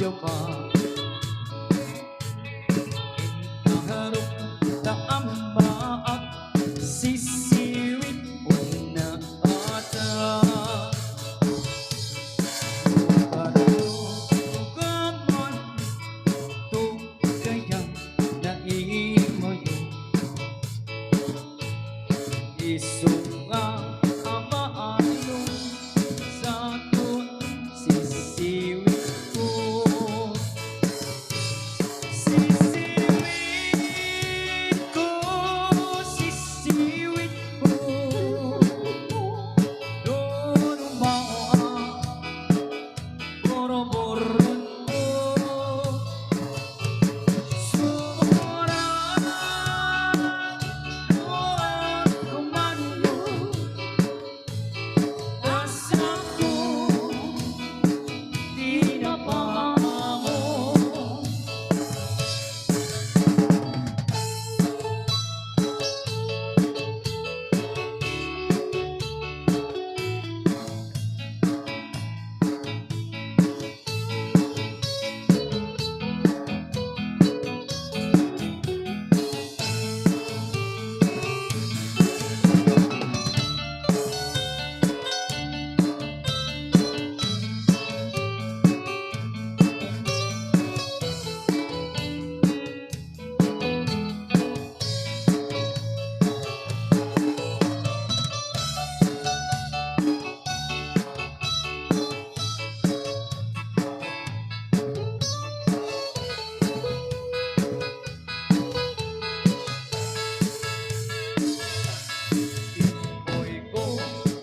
lupa. Harap na amba at sisiwit una ata. Padalugaman to kayang naimoyo. Isunga amaano sa tuwang sisiwit ko. Sisiwit ko, sisiwit ko. Doon umawa, boro-boron ko. Sumuran, doon kumano. Asa ko, di na pa mo. Iko'y ko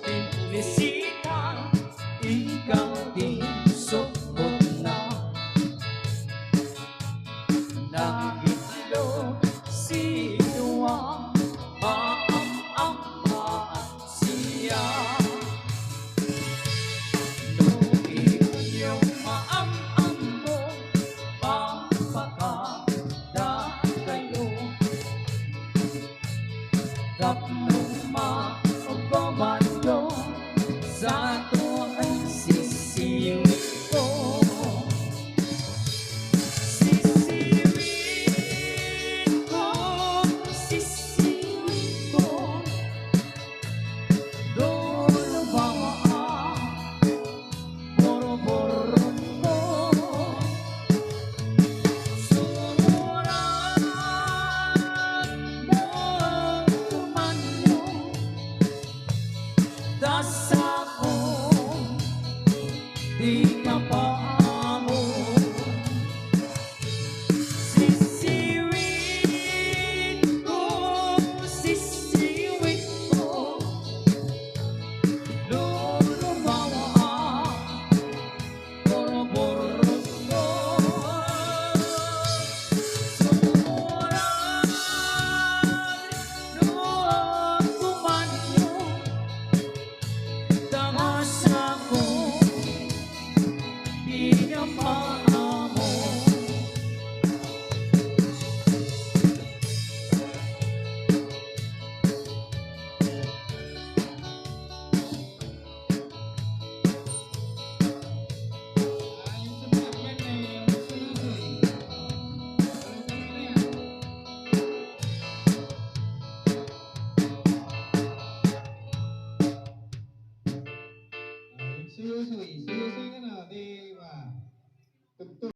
pinisita, ikaw di sukot na. Nagitlo sinuwa, maam-ama siya. Lugi yung maam-am mo, pampakada kayo. Tatlong maugomando sa tuwang sisiwit ko. Sisiwit ko, sisiwit ko. Doon umawa, boro-boron ko. Sumuran, doon kumano. Das ako, di ka pa mo. Sisiwit ko, sisiwit ko. Doon umawa, boro-boron ko. Sumuran, doon kumano. Tamas ako, di na pa mo. Suyo-suyo.